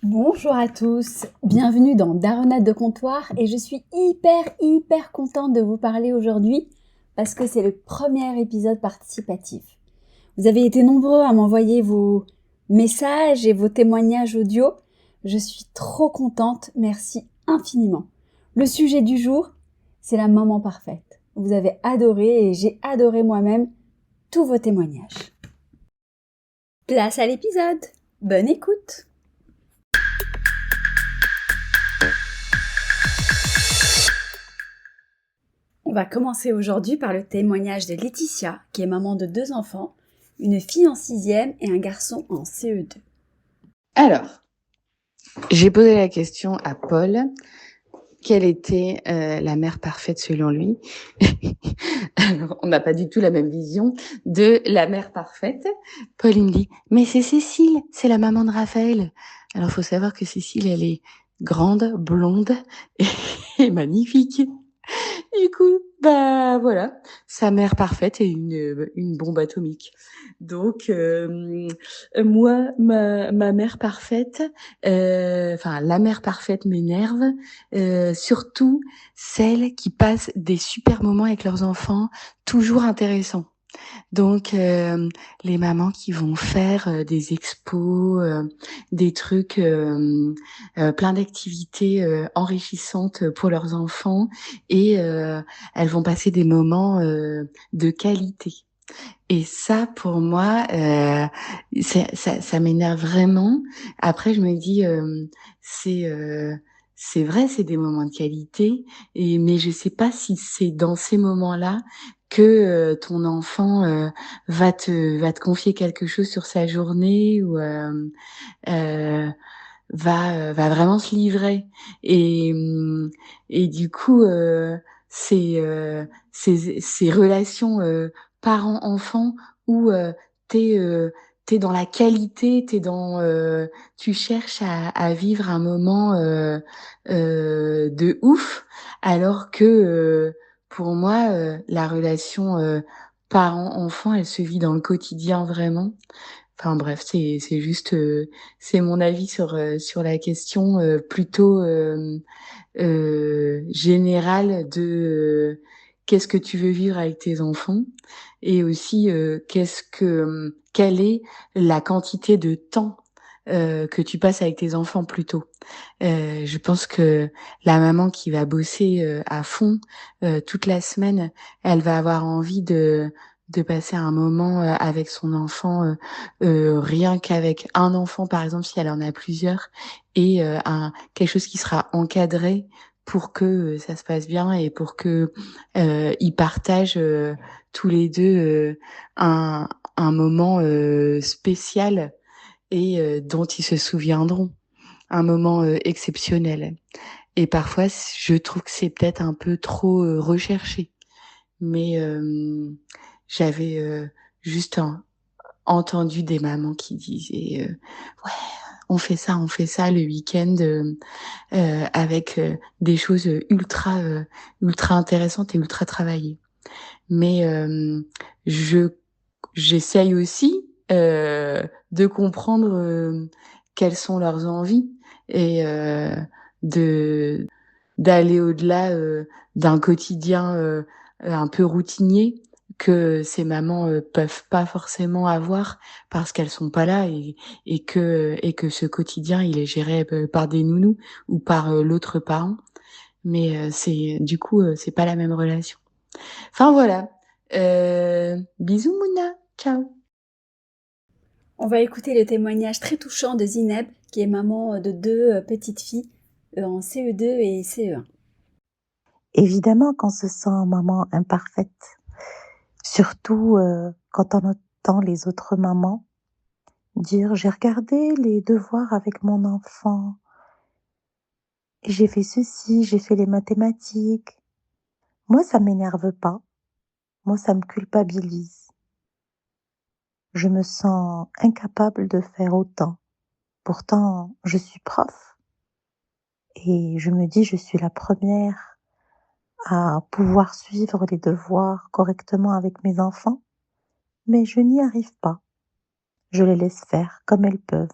Bonjour à tous, bienvenue dans Daronade de comptoir et je suis hyper contente de vous parler aujourd'hui parce que c'est le premier épisode participatif. Vous avez été nombreux à m'envoyer vos messages et vos témoignages audio. Je suis trop contente, merci infiniment. Le sujet du jour, c'est la maman parfaite. Vous avez adoré et j'ai adoré moi-même tous vos témoignages. Place à l'épisode. Bonne écoute. On va commencer aujourd'hui par le témoignage de Laetitia, qui est maman de 2 enfants, une fille en 6e et un garçon en CE2. Alors, j'ai posé la question à Paul, quelle était la mère parfaite selon lui? Alors, on n'a pas du tout la même vision de la mère parfaite. Paul, il me dit, mais c'est Cécile, c'est la maman de Raphaël. Alors, faut savoir que Cécile, elle est grande, blonde et magnifique. Du coup, bah voilà, sa mère parfaite est une bombe atomique. Donc, moi, ma mère parfaite, enfin la mère parfaite m'énerve, surtout celles qui passent des super moments avec leurs enfants, toujours intéressants. Donc, les mamans qui vont faire des expos, des trucs, plein d'activités enrichissantes pour leurs enfants et elles vont passer des moments de qualité. Et ça, pour moi, ça m'énerve vraiment. Après, je me dis, c'est c'est vrai, c'est des moments de qualité, mais je sais pas si c'est dans ces moments-là que ton enfant va te confier quelque chose sur sa journée ou euh, va vraiment se livrer. Et et du coup, ces relations parents-enfants où t'es t'es dans la qualité, tu cherches à vivre un moment de ouf, alors que pour moi, la relation parent-enfant, elle se vit dans le quotidien vraiment. Enfin bref, c'est juste c'est mon avis sur la question plutôt générale de qu'est-ce que tu veux vivre avec tes enfants et aussi quelle est la quantité de temps que tu passes avec tes enfants plutôt. Je pense que la maman qui va bosser à fond toute la semaine, elle va avoir envie de passer un moment avec son enfant, rien qu'avec un enfant par exemple si elle en a plusieurs, et quelque chose qui sera encadré pour que ça se passe bien et pour que ils partagent tous les deux un moment spécial et dont ils se souviendront, un moment exceptionnel. Et parfois, je trouve que c'est peut-être un peu trop recherché. Mais j'avais juste entendu des mamans qui disaient ouais, on fait ça le week-end avec des choses ultra intéressantes et ultra travaillées. Mais je j'essaye aussi de comprendre quelles sont leurs envies et de d'aller au-delà d'un quotidien un peu routinier que ces mamans peuvent pas forcément avoir parce qu'elles sont pas là et que ce quotidien il est géré par des nounous ou par l'autre parent, mais c'est du coup c'est pas la même relation. Enfin voilà. Bisous Mouna, ciao. On va écouter le témoignage très touchant de Zineb, qui est maman de 2 petites filles en CE2 et CE1. Évidemment qu'on se sent maman imparfaite, surtout quand on entend les autres mamans dire: «J'ai regardé les devoirs avec mon enfant et j'ai fait ceci, j'ai fait les mathématiques». Moi, ça m'énerve pas, moi, ça me culpabilise. Je me sens incapable de faire autant. Pourtant, je suis prof et je me dis: «Je suis la première à pouvoir suivre les devoirs correctement avec mes enfants», mais je n'y arrive pas. Je les laisse faire comme elles peuvent.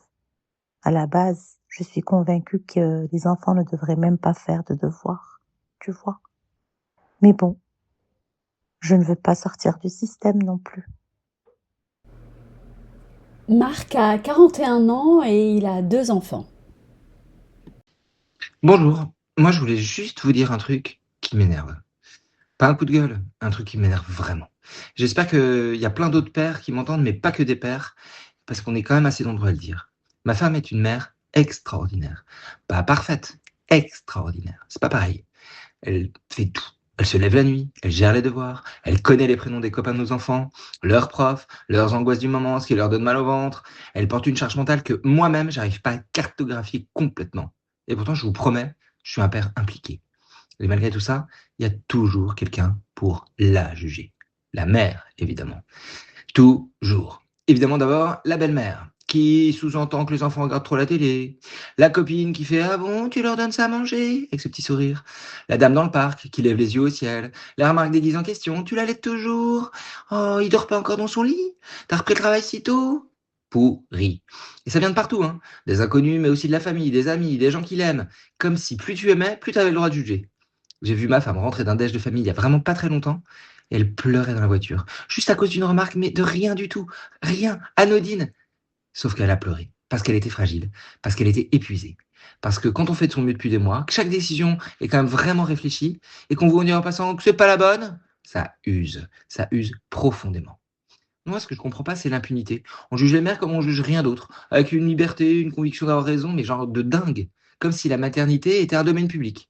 À la base, Je suis convaincue que les enfants ne devraient même pas faire de devoirs, tu vois? Mais bon, je ne veux pas sortir du système non plus. Marc a 41 ans et il a 2 enfants. Bonjour, moi je voulais juste vous dire un truc qui m'énerve. Pas un coup de gueule, un truc qui m'énerve vraiment. J'espère qu'il y a plein d'autres pères qui m'entendent, mais pas que des pères, parce qu'on est quand même assez nombreux à le dire. Ma femme est une mère extraordinaire. Pas parfaite, extraordinaire. C'est pas pareil. Elle fait tout. Elle se lève la nuit, elle gère les devoirs, elle connaît les prénoms des copains de nos enfants, leurs profs, leurs angoisses du moment, ce qui leur donne mal au ventre. Elle porte une charge mentale que moi-même, j'arrive pas à cartographier complètement. Et pourtant, je vous promets, je suis un père impliqué. Et malgré tout ça, il y a toujours quelqu'un pour la juger. La mère, évidemment. Toujours. Évidemment, d'abord, la belle-mère, qui sous-entend que les enfants regardent trop la télé. La copine qui fait « Ah bon, tu leur donnes ça à manger ?» avec ce petit sourire. La dame dans le parc, qui lève les yeux au ciel. La remarque déguisée en question « Tu l'allaites toujours ? Oh, il dort pas encore dans son lit ? T'as repris le travail si tôt ?» Pourri. Et ça vient de partout, hein. Des inconnus, mais aussi de la famille, des amis, des gens qui l'aiment. Comme si plus tu aimais, plus t'avais le droit de juger. J'ai vu ma femme rentrer d'un déj de famille il y a vraiment pas très longtemps, et elle pleurait dans la voiture. Juste à cause d'une remarque, mais de rien du tout. Rien, anodine. Sauf qu'elle a pleuré, parce qu'elle était fragile, parce qu'elle était épuisée. Parce que quand on fait de son mieux depuis des mois, que chaque décision est quand même vraiment réfléchie, et qu'on vous dit en passant que c'est pas la bonne, ça use profondément. Moi, ce que je comprends pas, c'est l'impunité. On juge les mères comme on juge rien d'autre, avec une liberté, une conviction d'avoir raison, mais genre de dingue, comme si la maternité était un domaine public.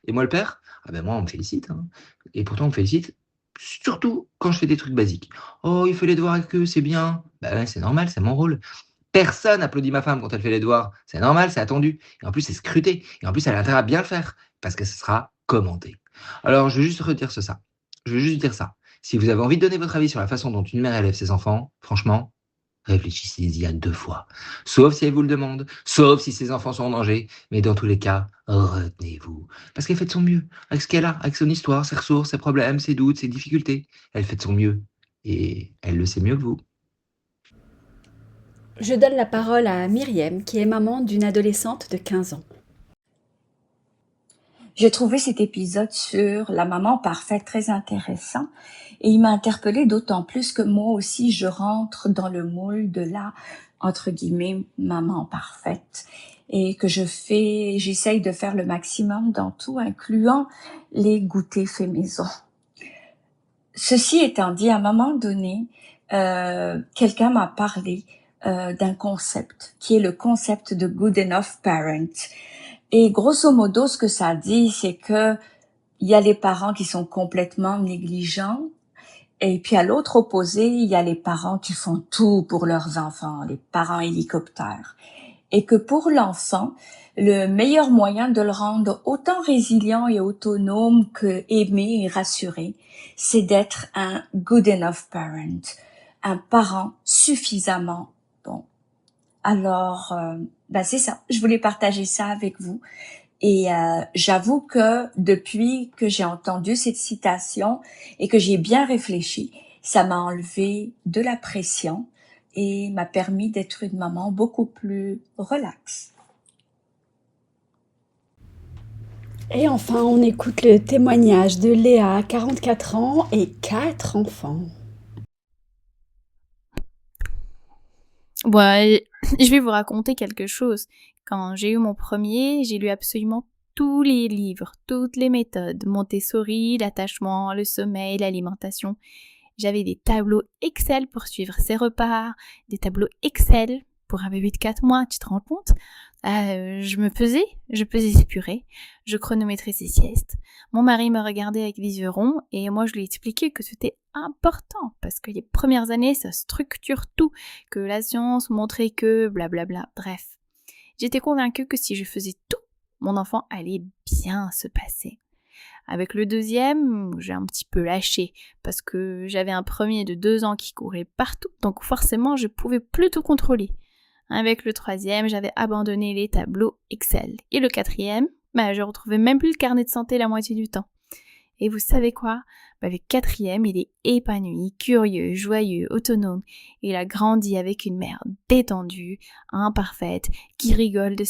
Et moi, le père, ah ben moi, on me félicite, hein. Et pourtant, on me félicite surtout quand je fais des trucs basiques. Oh, il fait les devoirs avec eux, c'est bien. Ben ouais, c'est normal, c'est mon rôle. Personne applaudit ma femme quand elle fait les devoirs. C'est normal, c'est attendu. Et en plus, c'est scruté. Et en plus, elle a intérêt à bien le faire, parce que ce sera commenté. Alors, je veux juste redire ça. Je veux juste dire ça. Si vous avez envie de donner votre avis sur la façon dont une mère élève ses enfants, franchement, réfléchissez-y à 2 fois. Sauf si elle vous le demande, sauf si ses enfants sont en danger. Mais dans tous les cas, retenez-vous. Parce qu'elle fait de son mieux, avec ce qu'elle a, avec son histoire, ses ressources, ses problèmes, ses doutes, ses difficultés. Elle fait de son mieux. Et elle le sait mieux que vous. Je donne la parole à Myriam, qui est maman d'une adolescente de 15 ans. J'ai trouvé cet épisode sur la maman parfaite très intéressant et il m'a interpellée d'autant plus que moi aussi je rentre dans le moule de la, entre guillemets, maman parfaite et que j'essaye de faire le maximum dans tout, incluant les goûters faits maison. Ceci étant dit, à un moment donné, quelqu'un m'a parlé d'un concept qui est le concept de good enough parent. Et grosso modo, ce que ça dit, c'est que il y a les parents qui sont complètement négligents, et puis à l'autre opposé, il y a les parents qui font tout pour leurs enfants, les parents hélicoptères. Et que pour l'enfant, le meilleur moyen de le rendre autant résilient et autonome que aimé et rassuré, c'est d'être un good enough parent, un parent suffisamment bon. Alors, c'est ça. Je voulais partager ça avec vous. Et j'avoue que depuis que j'ai entendu cette citation et que j'ai bien réfléchi, ça m'a enlevé de la pression et m'a permis d'être une maman beaucoup plus relaxe. Et enfin, on écoute le témoignage de Léa, 44 ans et 4 enfants. Ouais, je vais vous raconter quelque chose. Quand j'ai eu mon premier, j'ai lu absolument tous les livres, toutes les méthodes, Montessori, l'attachement, le sommeil, l'alimentation. J'avais des tableaux Excel pour suivre ses repas, des tableaux Excel pour un bébé de 4 mois, tu te rends compte? Je pesais ses purées, je chronométrais ses siestes. Mon mari me regardait avec des yeux ronds et moi je lui expliquais que c'était important parce que les premières années ça structure tout, que la science montrait que blablabla, bref. J'étais convaincue que si je faisais tout, mon enfant allait bien se passer. Avec le deuxième, j'ai un petit peu lâché parce que j'avais un premier de 2 ans qui courait partout, donc forcément je pouvais plus tout contrôler. Avec le troisième, j'avais abandonné les tableaux Excel. Et le quatrième, je retrouvais même plus le carnet de santé la moitié du temps. Et vous savez quoi? Le quatrième, il est épanoui, curieux, joyeux, autonome. Il a grandi avec une mère détendue, imparfaite, qui rigole de